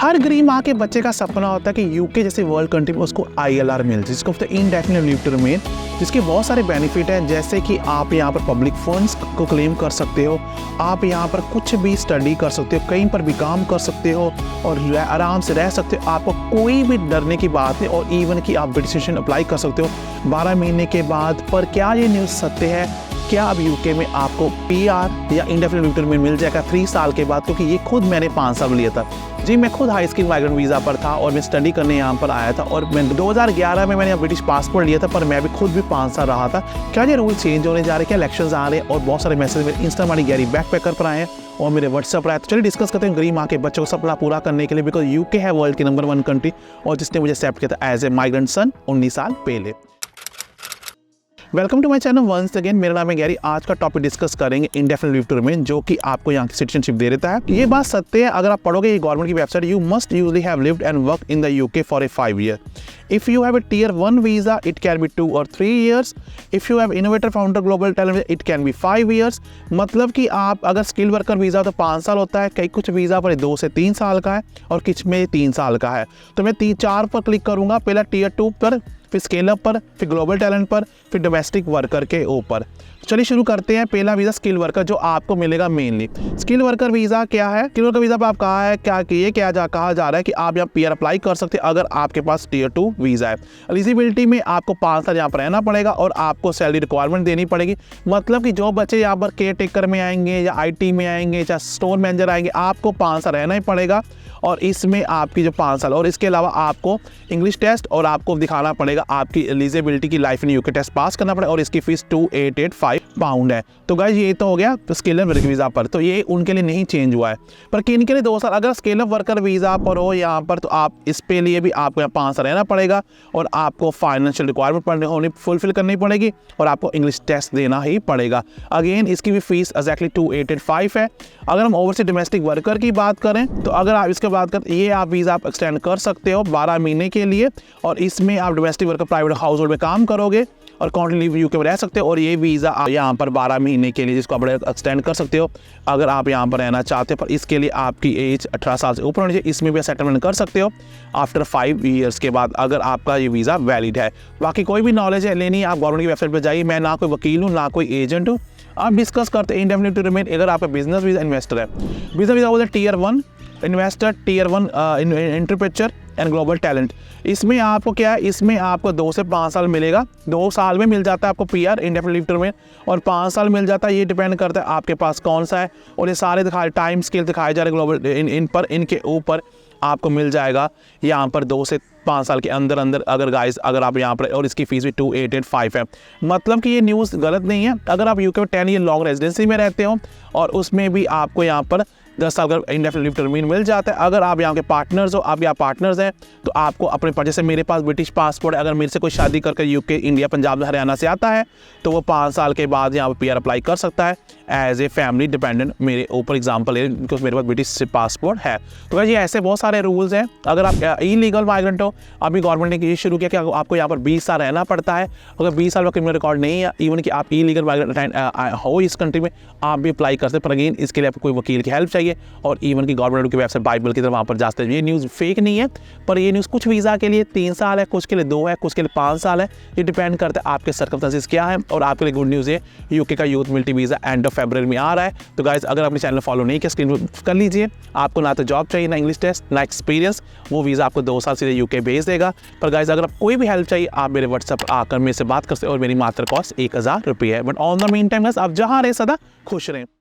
हर गरीब माँ के बच्चे का सपना होता है कि यूके जैसे वर्ल्ड कंट्री में उसको ILR मिल, जिसको इंडेफिनिट लीव टू रिमेन, जिसके बहुत सारे बेनिफिट हैं, जैसे कि आप यहाँ पर पब्लिक फंड्स को क्लेम कर सकते हो, आप यहाँ पर कुछ भी स्टडी कर सकते हो, कहीं पर भी काम कर सकते हो और आराम से रह सकते हो। आपको कोई भी डरने की बात नहीं और इवन कि आप ब्रिटिश सिटीजन अप्लाई कर सकते हो 12 महीने के बाद। पर क्या ये न्यूज़ सत्य है? क्या अब यूके में आपको PR या इंडेफिनिट लीव टू रिमेन मिल जाएगा 3 साल के बाद? क्योंकि ये खुद मैंने 5 साल लिया था जी। मैं खुद हाई स्किल माइग्रेंट वीज़ा पर था और मैं स्टडी करने यहाँ पर आया था और मैं 2011 में मैंने ब्रिटिश पासपोर्ट लिया था, पर मैं भी खुद भी 5 साल रहा था। क्या ये रूल चेंज होने जा रहे हैं? क्या इलेक्शंस आ रहे हैं? और बहुत सारे मैसेज मेरे इंस्टा मानी गैरी बैकपैकर पर आए हैं और मेरे व्हाट्सएप पर आए। तो चलिए डिस्कस करते हैं गरीब माँ के बच्चों को सपना पूरा करने के लिए, बिकॉज यूके है वर्ल्ड की नंबर 1 कंट्री और जिसने मुझे एक्सेप्ट किया था एज ए माइग्रेंट सन 19 साल पहले। Welcome to my channel once again. मेरा नाम है गैरी। आज का टॉपिक डिस्कस करेंगे इंडेफिनिट लीव टू रिमेन, जो कि आपको यहाँ की सिटीजनशिप दे देता है। ये बात सत्य है। अगर आप पढ़ोगे ये गवर्नमेंट की website, you must usually have lived and work in the UK for a 5 year। If you have a tier 1 visa, it can be 2 or 3 years. If you have innovator founder global talent, it can be 5 years। मतलब कि आप अगर skill worker visa तो 5 साल होता है, कई कुछ वीज़ा पर 2 से 3 साल का है और कुछ में 3 साल का है। तो मैं 4 पर क्लिक करूँगा, पहला tier 2 पर, फिर स्केल अप पर, फिर ग्लोबल टैलेंट पर, फिर डोमेस्टिक वर्कर के ऊपर। चलिए शुरू करते हैं। पहला वीज़ा स्किल वर्कर जो आपको मिलेगा मेनली। स्किल वर्कर वीज़ा क्या है? स्किल वर्कर वीज़ा पर आप कहा है कहा जा रहा है कि आप यहाँ PR अप्लाई कर सकते हैं अगर आपके पास tier 2 वीज़ा है। एलिजिबिलिटी में आपको 5 साल यहाँ पर रहना पड़ेगा और आपको सैलरी रिक्वायरमेंट देनी पड़ेगी। मतलब कि जो बच्चे यहाँ पर केयर टेकर में आएंगे या IT में आएंगे या स्टोर मैनेजर आएंगे, आपको 5 साल रहना ही पड़ेगा और इसमें आपकी जो 5 साल और इसके अलावा आपको इंग्लिश टेस्ट और आपको दिखाना पड़ेगा आपकी एलिजिबिलिटी की life in UK test pass करना पड़ेगा और इसकी फीस 2885 पाउंड है। तो गाइस ये तो हो गया स्किल वर्कर वीज़ा पर, तो ये उनके लिए नहीं चेंज हुआ है। पर किन के लिए 2 साल? अगर स्किल वर्कर वीज़ा पर हो यहाँ पर, तो आप इस पे लिए भी आपको यहाँ 5 साल रहना पड़ेगा और आपको फाइनेंशियल रिक्वायरमेंट फुलफिल करनी पड़ेगी और आपको इंग्लिश टेस्ट देना ही पड़ेगा। अगेन इसकी भी फीस एग्जैक्टली 2885 है। अगर हम ओवरसीज डोमेस्टिक वर्कर की बात करें, तो अगर आप इसके बात करें, ये आप वीज़ा आप एक्सटेंड कर सकते हो 12 महीने के लिए और इसमें आप domestic worker private house hold में काम करोगे और कंटिन्यू यूके में रह सकते हो और ये वीज़ा आप यहाँ पर 12 महीने के लिए जिसको आप एक्सटेंड कर सकते हो अगर आप यहाँ पर रहना चाहते हो। पर इसके लिए आपकी एज 18 साल से ऊपर होनी चाहिए। इसमें भी सेटलमेंट कर सकते हो आफ्टर 5 years के बाद अगर आपका ये वीज़ा वैलिड है। बाकी कोई भी नॉलेज है लेनी, आप गवर्नमेंट की वेबसाइट पर जाइए। मैं ना कोई वकील हूँ ना कोई एजेंट हूँ। आप डिस्कस करते हैं इंडेफिनिट टू रिमेन। अगर आपका बिजनेस वीज़ा इन्वेस्टर है, बिजनेस वीज़ा बोलते हैं tier 1 investor, tier 1 entrepreneur and global talent. इसमें आपको क्या है? इसमें आपको 2 से 5 साल मिलेगा। 2 साल में मिल जाता है आपको PR indefinite leave to remain और 5 साल मिल जाता है। ये डिपेंड करता है आपके पास कौन सा है और ये सारे टाइम स्केल दिखाए जा रहे हैं ग्लोबल इनके ऊपर आपको मिल जाएगा यहाँ पर 2 से 5 साल के अंदर अगर आप यहाँ पर, और इसकी फीस भी 2885 है। मतलब कि ये न्यूज़ गलत नहीं है। अगर आप यूके में 10 year लॉन्ग रेजिडेंसी में रहते हो और उसमें भी आपको यहाँ पर 10 साल का इंडेफिनिट लीव टू रिमेन मिल जाता है। अगर आप यहाँ के पार्टनर्स हो, आप यहाँ पार्टनर्स हैं, तो आपको अपने जैसे मेरे पास ब्रिटिश पासपोर्ट है, अगर मेरे से कोई शादी करके यूके, इंडिया, पंजाब, हरियाणा से आता है तो वो 5 साल के बाद यहाँ पर PR अप्लाई कर सकता है एज ए फैमिली डिपेंडेंट। मेरे ऊपर एग्जाम्पल है बिकॉज मेरे पास ब्रिटिश पासपोर्ट है। तो वैसे ऐसे बहुत सारे रूल्स हैं। अगर आप इलीगल माइग्रेंट हो, अभी गवर्नमेंट ने ये शुरू किया कि आपको यहाँ पर 20 साल रहना पड़ता है। अगर 20 साल का क्रिमिनल रिकॉर्ड नहीं है, इवन कि आप इलीगल माइग्रेंट हो इस कंट्री में, आप भी अप्लाई कर सकते हैं। पर अगेन इसके लिए आपको कोई वकील की हेल्प चाहिए और इवन की गवर्नमेंट की वेबसाइट बाइबल की तरफ वहाँ पर जाते हैं। ये न्यूज़ फेक नहीं है, पर ये न्यूज़ कुछ वीज़ा के लिए 3 साल है, कुछ के लिए 2 है, कुछ के लिए 5 साल है। ये डिपेंड करता है आपके सर्कमस्टेंसेस क्या है। और आपके लिए गुड न्यूज़ है, यूके का youth mobility visa end of February में आ रहा है। तो गाइस अगर आपने चैनल फॉलो नहीं किया, स्क्रीन पर कर लीजिए। आपको ना तो जॉब चाहिए, ना इंग्लिश टेस्ट, ना एक्सपीरियंस, वो वीज़ा आपको 2 साल सीधे यूके भेज देगा। पर गाइस अगर आप कोई भी हेल्प चाहिए, आप मेरे व्हाट्सएप आकर मेरे से बात कर सकते हो और मेरी मात्र कॉस्ट 1000 रुपये है। But on the mean time आप जहाँ रहे सदा खुश रहें।